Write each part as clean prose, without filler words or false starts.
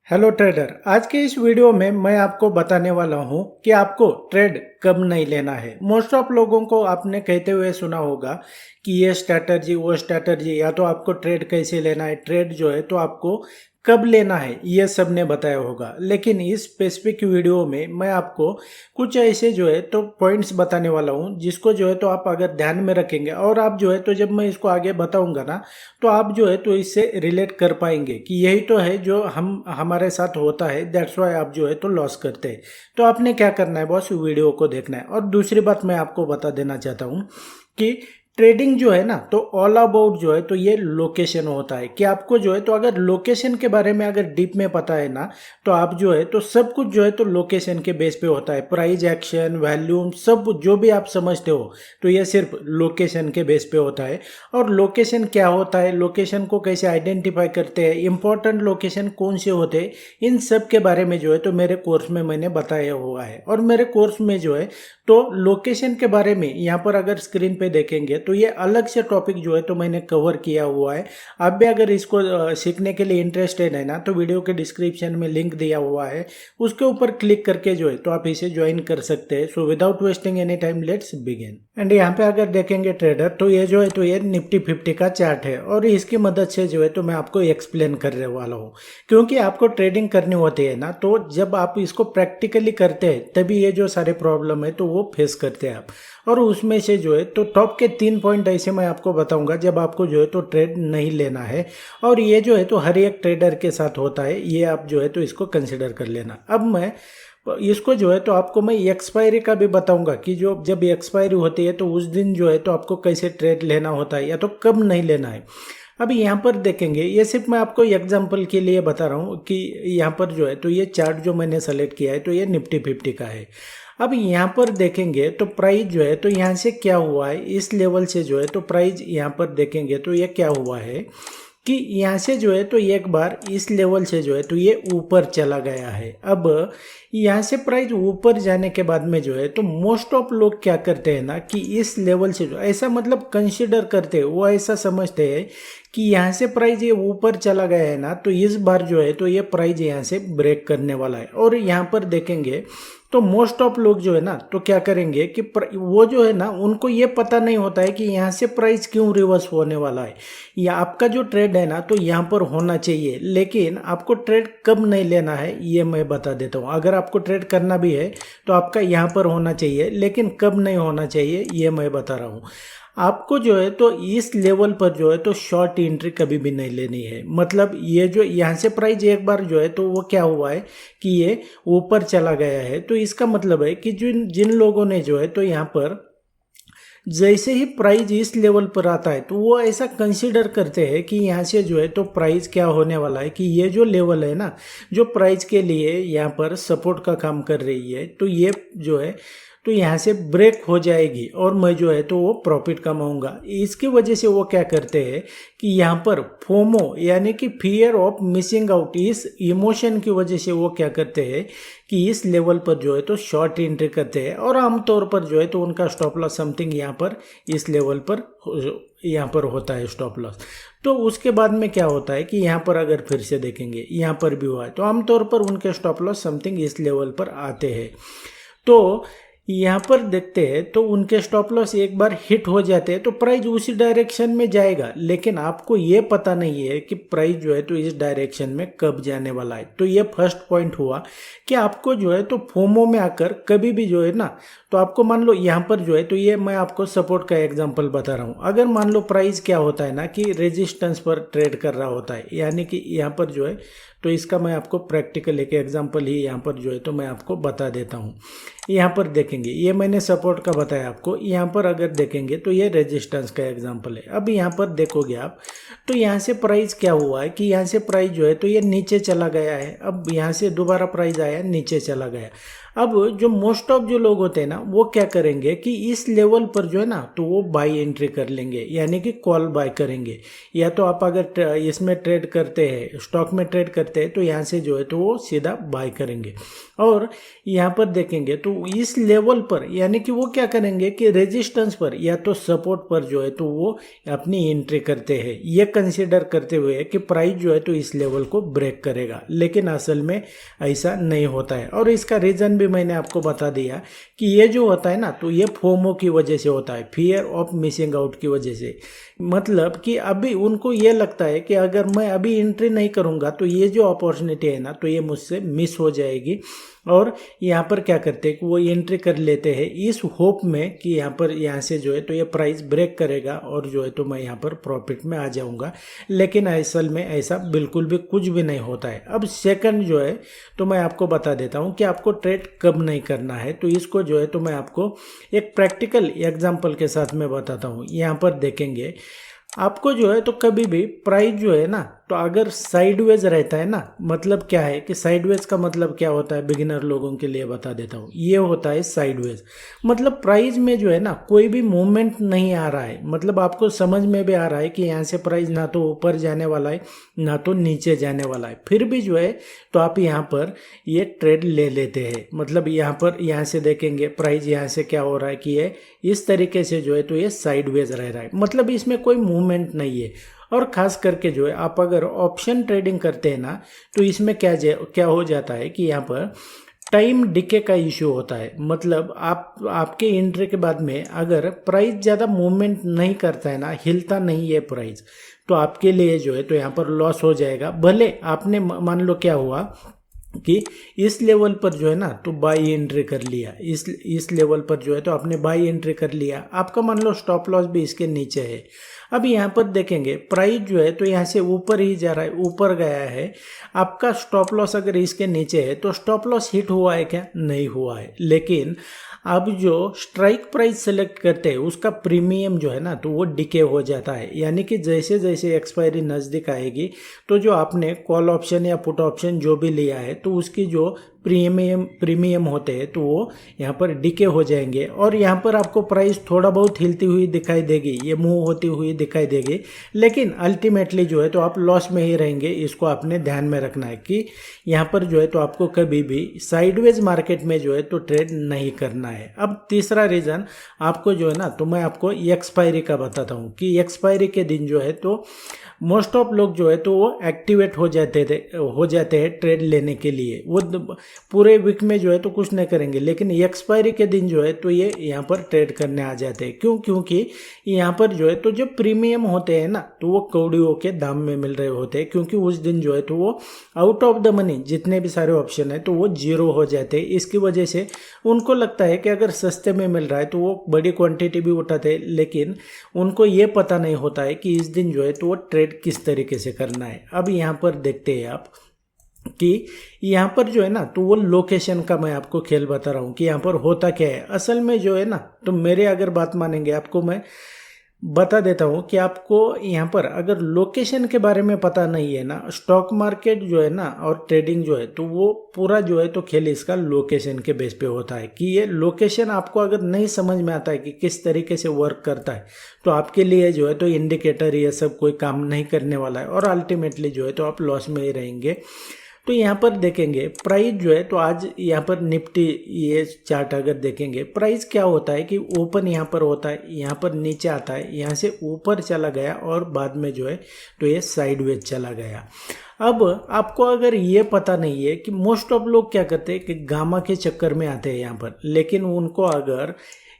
Hello trader, आज के इस वीडियो में मैं आपको बताने वाला हूं कि आपको ट्रेड कब नहीं लेना है। मोस्ट ऑफ लोगों को आपने कहते हुए सुना होगा कि ये स्ट्रैटेजी वो स्ट्रैटेजी, या तो आपको ट्रेड कैसे लेना है, ट्रेड जो है तो आपको कब लेना है, ये सब ने बताया होगा। लेकिन इस स्पेसिफिक वीडियो में मैं आपको कुछ ऐसे जो है तो पॉइंट्स बताने वाला हूं जिसको जो है तो आप अगर ध्यान में रखेंगे और आप जो है तो जब मैं इसको आगे बताऊंगा ना तो आप जो है तो इससे रिलेट कर पाएंगे कि यही तो है जो हमारे साथ होता है, दैट्स वाई आप जो है तो लॉस करते हैं। तो आपने क्या करना है बॉस, वीडियो को देखना है। और दूसरी बात मैं आपको बता देना चाहता हूँ कि ट्रेडिंग जो है ना तो ऑल अबाउट जो है तो ये लोकेशन होता है कि आपको जो है तो अगर लोकेशन के बारे में अगर डीप में पता है ना तो आप जो है तो सब कुछ जो है तो लोकेशन के बेस पे होता है। प्राइस एक्शन, वॉल्यूम, सब जो भी आप समझते हो तो ये सिर्फ लोकेशन के बेस पे होता है। और लोकेशन क्या होता है, लोकेशन को कैसे आइडेंटिफाई करते हैं, इंपॉर्टेंट लोकेशन कौन से होते हैं, इन सब के बारे में जो है तो मेरे कोर्स में मैंने बताया हुआ है। और मेरे कोर्स में जो है तो लोकेशन के बारे में यहाँ पर अगर स्क्रीन पे देखेंगे तो ये अलग से टॉपिक जो है तो मैंने कवर किया हुआ है। आप भी अगर इसको सीखने के लिए इंटरेस्टेड है ना तो वीडियो के डिस्क्रिप्शन में लिंक दिया हुआ है, उसके ऊपर क्लिक करके जो है तो आप इसे ज्वाइन कर सकते हैं। So without wasting any time let's begin. And यहाँ पे अगर देखेंगे ट्रेडर तो ये जो है तो ये निफ्टी 50 का चार्ट है और इसकी मदद से जो है तो मैं आपको एक्सप्लेन करने वाला हूँ। क्योंकि आपको ट्रेडिंग करनी होती है ना तो जब आप इसको प्रैक्टिकली करते हैं तभी ये जो सारे प्रॉब्लम है तो वो फेस करते हैं आप। और उसमें से जो है तो टॉप के 3 पॉइंट ऐसे मैं आपको बताऊंगा जब आपको जो है तो ट्रेड नहीं लेना है। और ये जो है तो हर एक ट्रेडर के साथ होता है, ये आप जो है तो इसको कंसिडर कर लेना। अब मैं इसको जो है तो आपको मैं एक्सपायरी का भी बताऊंगा कि जो जब एक्सपायरी होती है तो उस दिन जो है तो आपको कैसे ट्रेड लेना होता है या तो कब नहीं लेना है। अभी यहाँ पर देखेंगे, ये सिर्फ मैं आपको एग्जांपल के लिए बता रहा हूँ कि यहाँ पर जो है तो ये चार्ट जो मैंने सेलेक्ट किया है तो ये निफ्टी 50 का है। अब यहाँ पर देखेंगे तो प्राइस जो है तो यहाँ से क्या हुआ है, इस लेवल से जो है तो प्राइस यहाँ पर देखेंगे तो ये क्या हुआ है कि यहाँ से जो है तो एक बार इस लेवल से जो है तो ये ऊपर चला गया है। अब यहाँ से प्राइस ऊपर जाने के बाद में जो है तो मोस्ट ऑफ लोग क्या करते हैं ना कि इस लेवल से जो ऐसा मतलब कंसिडर करते हैं, वो ऐसा समझते हैं कि यहाँ से प्राइस ये ऊपर चला गया है ना तो इस बार जो है तो ये प्राइस यहाँ से ब्रेक करने वाला है। और यहाँ पर देखेंगे तो मोस्ट ऑफ लोग जो है ना तो क्या करेंगे कि वो जो है ना उनको ये पता नहीं होता है कि यहाँ से प्राइस क्यों रिवर्स होने वाला है, या आपका जो ट्रेड है ना तो यहाँ पर होना चाहिए। लेकिन आपको ट्रेड कब नहीं लेना है ये मैं बता देता हूँ। अगर आपको ट्रेड करना भी है तो आपका यहाँ पर होना चाहिए, लेकिन कब नहीं होना चाहिए ये मैं बता रहा हूँ। आपको जो है तो इस लेवल पर जो है तो शॉर्ट एंट्री कभी भी नहीं लेनी है। मतलब ये जो यहाँ से प्राइस एक बार जो है तो वो क्या हुआ है कि ये ऊपर चला गया है, तो इसका मतलब है कि जिन लोगों ने जो है तो यहाँ पर जैसे ही प्राइस इस लेवल पर आता है तो वो ऐसा कंसीडर करते हैं कि यहाँ से जो है तो प्राइस क्या होने वाला है कि ये जो लेवल है ना जो प्राइस के लिए यहाँ पर सपोर्ट का काम कर रही है तो ये जो है तो यहाँ से ब्रेक हो जाएगी और मैं जो है तो वो प्रॉफिट कमाऊंगा। इसकी वजह से वो क्या करते हैं कि यहाँ पर फोमो यानी कि फियर ऑफ मिसिंग आउट, इस इमोशन की वजह से वो क्या करते हैं कि इस लेवल पर जो है तो शॉर्ट एंट्री करते हैं। और आमतौर पर जो है तो उनका स्टॉप लॉस समथिंग यहाँ पर इस लेवल पर यहाँ पर होता है स्टॉप लॉस। तो उसके बाद में क्या होता है कि यहाँ पर अगर फिर से देखेंगे यहाँ पर भी हुआ है तो आमतौर पर उनके स्टॉप लॉस समथिंग इस लेवल पर आते हैं। तो यहाँ पर देखते हैं तो उनके स्टॉप लॉस एक बार हिट हो जाते हैं तो प्राइस उसी डायरेक्शन में जाएगा, लेकिन आपको ये पता नहीं है कि प्राइस जो है तो इस डायरेक्शन में कब जाने वाला है। तो ये फर्स्ट पॉइंट हुआ कि आपको जो है तो फोमो में आकर कभी भी जो है ना तो आपको मान लो यहाँ पर जो है तो ये मैं आपको सपोर्ट का एग्जांपल बता रहा हूँ। अगर मान लो प्राइस क्या होता है ना कि रेजिस्टेंस पर ट्रेड कर रहा होता है, यानी कि यहाँ पर जो है तो इसका मैं आपको प्रैक्टिकल एक एग्जांपल ही यहाँ पर जो है तो मैं आपको बता देता हूँ। यहाँ पर देखेंगे ये मैंने सपोर्ट का बताया आपको, यहाँ पर अगर देखेंगे तो ये रेजिस्टेंस का एग्जांपल है। अब यहाँ पर देखोगे आप तो यहाँ से प्राइस क्या हुआ है कि यहाँ से प्राइस जो है तो ये नीचे चला गया है। अब यहाँ से दोबारा प्राइस आया, नीचे चला गया। अब जो मोस्ट ऑफ जो लोग होते हैं ना वो क्या करेंगे कि इस लेवल पर जो है ना तो वो बाई एंट्री कर लेंगे, यानी कि कॉल बाय करेंगे। या तो आप अगर इसमें ट्रेड करते हैं, स्टॉक में ट्रेड करते देखते हैं तो यहाँ से जो है तो वो सीधा बाय करेंगे। और यहाँ पर देखेंगे तो इस लेवल पर यानी कि वो क्या करेंगे कि रेजिस्टेंस पर या तो सपोर्ट पर जो है तो वो अपनी एंट्री करते हैं, ये कंसीडर करते हुए कि प्राइस जो है तो इस लेवल को ब्रेक करेगा। लेकिन असल में ऐसा नहीं होता है और इसका रीज़न भी मैंने आपको बता दिया कि ये जो होता है ना तो ये फोमो की वजह से होता है, फियर ऑफ मिसिंग आउट की वजह से। मतलब कि अभी उनको ये लगता है कि अगर मैं अभी एंट्री नहीं करूँगा तो ये जो अपॉर्चुनिटी है ना तो ये मुझसे मिस हो जाएगी। और यहाँ पर क्या करते हैं कि वो एंट्री कर लेते हैं इस होप में कि यहाँ से जो है तो ये प्राइस ब्रेक करेगा और जो है तो मैं यहाँ पर प्रॉफिट में आ जाऊँगा। लेकिन असल में ऐसा बिल्कुल भी कुछ भी नहीं होता है। अब सेकंड जो है तो मैं आपको बता देता हूँ कि आपको ट्रेड कब नहीं करना है। तो इसको जो है तो मैं आपको एक प्रैक्टिकल एग्जाम्पल के साथ में बताता हूँ। यहाँ पर देखेंगे आपको जो है तो कभी भी प्राइस जो है ना तो अगर साइडवेज रहता है ना, मतलब क्या है कि साइडवेज का मतलब क्या होता है बिगिनर लोगों के लिए बता देता हूँ। ये होता है साइडवेज, मतलब प्राइस में जो है ना कोई भी मूवमेंट नहीं आ रहा है, मतलब आपको समझ में भी आ रहा है कि यहाँ से प्राइस ना तो ऊपर जाने वाला है ना तो नीचे जाने वाला है, फिर भी जो है तो आप यहाँ पर ये ट्रेड ले लेते हैं। मतलब यहाँ से देखेंगे प्राइस यहाँ से क्या हो रहा है कि ये इस तरीके से जो है तो ये साइडवेज रह रहा है, मतलब इसमें कोई मूवमेंट नहीं है। और ख़ास करके जो है आप अगर ऑप्शन ट्रेडिंग करते हैं ना तो इसमें क्या हो जाता है कि यहाँ पर टाइम डिके का इशू होता है। मतलब आपके एंट्री के बाद में अगर प्राइस ज़्यादा मूवमेंट नहीं करता है ना, हिलता नहीं है प्राइस, तो आपके लिए जो है तो यहाँ पर लॉस हो जाएगा। भले आपने मान लो क्या हुआ कि इस लेवल पर जो है ना तो बाई एंट्री कर लिया, इस लेवल पर जो है तो आपने बाई एंट्री कर लिया, आपका मान लो स्टॉप लॉस भी इसके नीचे है। अब यहाँ पर देखेंगे प्राइस जो है तो यहाँ से ऊपर ही जा रहा है, ऊपर गया है। आपका स्टॉप लॉस अगर इसके नीचे है तो स्टॉप लॉस हिट हुआ है क्या? नहीं हुआ है। लेकिन अब जो स्ट्राइक प्राइस सेलेक्ट करते हैं उसका प्रीमियम जो है ना तो वो डिके हो जाता है, यानी कि जैसे जैसे एक्सपायरी नज़दीक आएगी तो जो आपने कॉल ऑप्शन या पुट ऑप्शन जो भी लिया है तो उसकी जो प्रीमियम होते हैं तो वो यहाँ पर डिके हो जाएंगे। और यहाँ पर आपको प्राइस थोड़ा बहुत हिलती हुई दिखाई देगी, ये मूव होती हुई दिखाई देगी, लेकिन अल्टीमेटली जो है तो आप लॉस में ही रहेंगे। इसको आपने ध्यान में रखना है कि यहाँ पर जो है तो आपको कभी भी साइडवेज मार्केट में जो है तो ट्रेड नहीं करना है। अब तीसरा रीज़न आपको जो है ना तो मैं आपको एक्सपायरी का बताता हूँ कि एक्सपायरी के दिन जो है तो मोस्ट ऑफ लोग जो है तो वो एक्टिवेट हो जाते हैं ट्रेड लेने के लिए। वो पूरे वीक में जो है तो कुछ नहीं करेंगे, लेकिन एक्सपायरी के दिन जो है तो ये यहाँ पर ट्रेड करने आ जाते हैं। क्योंकि यहाँ पर जो है तो जो प्रीमियम होते हैं ना तो वो कौड़ियों के दाम में मिल रहे होते हैं, क्योंकि उस दिन जो है तो वो आउट ऑफ द मनी जितने भी सारे ऑप्शन है तो वो जीरो हो जाते हैं। इसकी वजह से उनको लगता है कि अगर सस्ते में मिल रहा है तो वो बड़ी क्वांटिटी भी उठाते हैं, लेकिन उनको ये पता नहीं होता है कि इस दिन जो है तो वो ट्रेड किस तरीके से करना है। अब यहाँ पर देखते हैं आप कि यहाँ पर जो है ना तो वो लोकेशन का मैं आपको खेल बता रहा हूँ कि यहाँ पर होता क्या है। असल में जो है ना तो मेरे अगर बात मानेंगे आपको मैं बता देता हूँ कि आपको यहाँ पर अगर लोकेशन के बारे में पता नहीं है ना, स्टॉक मार्केट जो है ना और ट्रेडिंग जो है तो वो पूरा जो है तो खेल इसका लोकेशन के बेस पे होता है कि ये लोकेशन आपको अगर नहीं समझ में आता है कि किस तरीके से वर्क करता है तो आपके लिए जो है तो इंडिकेटर ये सब कोई काम नहीं करने वाला है और अल्टीमेटली जो है तो आप लॉस में ही रहेंगे। तो यहाँ पर देखेंगे प्राइस जो है तो आज यहाँ पर निफ्टी ये चार्ट अगर देखेंगे प्राइस क्या होता है कि ओपन यहाँ पर होता है, यहाँ पर नीचे आता है, यहाँ से ऊपर चला गया और बाद में जो है तो ये साइडवेज चला गया। अब आपको अगर ये पता नहीं है कि मोस्ट ऑफ लोग क्या करते हैं कि गामा के चक्कर में आते हैं यहाँ पर, लेकिन उनको अगर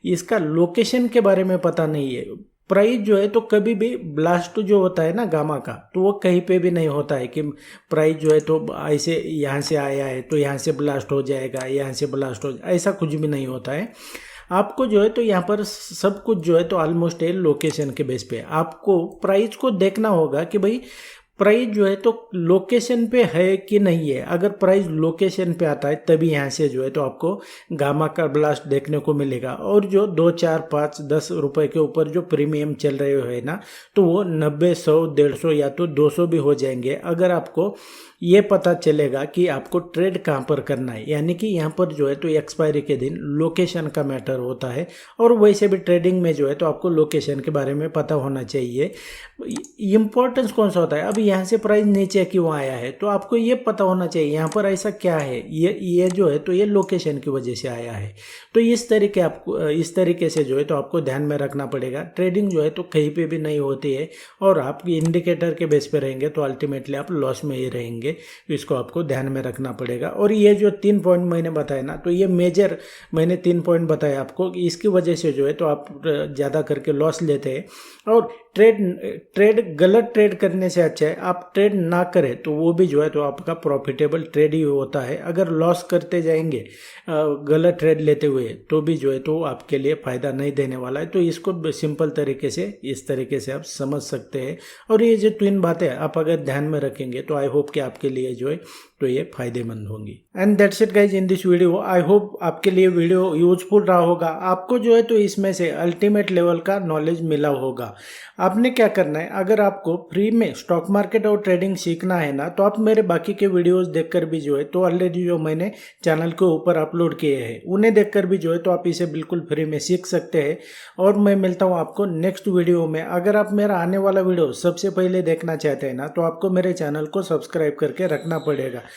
इसका लोकेशन के बारे में पता नहीं है, प्राइस जो है तो कभी भी ब्लास्ट जो होता है ना गामा का तो वो कहीं पे भी नहीं होता है कि प्राइस जो है तो ऐसे यहाँ से आया है तो यहाँ से ब्लास्ट हो जाएगा, यहाँ से ब्लास्ट हो जाएगा, ऐसा कुछ भी नहीं होता है। आपको जो है तो यहाँ पर सब कुछ जो है तो ऑलमोस्ट है लोकेशन के बेस पे। आपको प्राइस को देखना होगा कि भाई प्राइस जो है तो लोकेशन पे है कि नहीं है। अगर प्राइस लोकेशन पे आता है तभी यहाँ से जो है तो आपको गामा का ब्लास्ट देखने को मिलेगा। और जो 2, 4, 5, 10 रुपए के ऊपर जो प्रीमियम चल रहे हैं ना तो वो 90, 100, 150 या तो 200 भी हो जाएंगे अगर आपको ये पता चलेगा कि आपको ट्रेड कहाँ पर करना है। यानी कि यहाँ पर जो है तो एक्सपायरी के दिन लोकेशन का मैटर होता है और वैसे भी ट्रेडिंग में जो है तो आपको लोकेशन के बारे में पता होना चाहिए। इम्पोर्टेंस कौन सा होता है? अब यहाँ से प्राइस नीचे क्यों आया है, तो आपको ये पता होना चाहिए यहाँ पर ऐसा क्या है, ये जो है तो ये लोकेशन की वजह से आया है। तो इस तरीके से जो है तो आपको ध्यान में रखना पड़ेगा। ट्रेडिंग जो है तो कहीं पे भी नहीं होती है और आप इंडिकेटर के बेस पे रहेंगे तो अल्टीमेटली आप लॉस में ही रहेंगे। तो इसको आपको ध्यान में रखना पड़ेगा। और ये जो 3 पॉइंट मैंने बताया ना, तो ये मेजर मैंने 3 पॉइंट बताया आपको, इसकी वजह से जो है तो आप ज़्यादा करके लॉस लेते हैं। और गलत ट्रेड करने से अच्छा है आप ट्रेड ना करें, तो वो भी जो है तो आपका प्रॉफिटेबल ट्रेड ही होता है। अगर लॉस करते जाएंगे गलत ट्रेड लेते हुए तो भी जो है तो आपके लिए फ़ायदा नहीं देने वाला है। तो इसको सिंपल तरीके से इस तरीके से आप समझ सकते हैं। और ये जो 3 बातें आप अगर ध्यान में रखेंगे तो आई होप कि आपके लिए जो है तो ये फायदेमंद होंगी। And that's it guys in this video. I hope आपके लिए वीडियो यूजफुल रहा होगा। आपको जो है तो इसमें से अल्टीमेट लेवल का नॉलेज मिला होगा। आपने क्या करना है, अगर आपको फ्री में स्टॉक मार्केट और ट्रेडिंग सीखना है ना, तो आप मेरे बाकी के वीडियोस देखकर भी जो है तो ऑलरेडी जो मैंने चैनल के ऊपर अपलोड किए हैं उन्हें देखकर भी जो है तो आप इसे बिल्कुल फ्री में सीख सकते हैं। और मैं मिलता हूँ आपको नेक्स्ट वीडियो में। अगर आप मेरा आने वाला वीडियो सबसे पहले देखना चाहते हैं ना, तो आपको मेरे चैनल को सब्सक्राइब करके रखना पड़ेगा।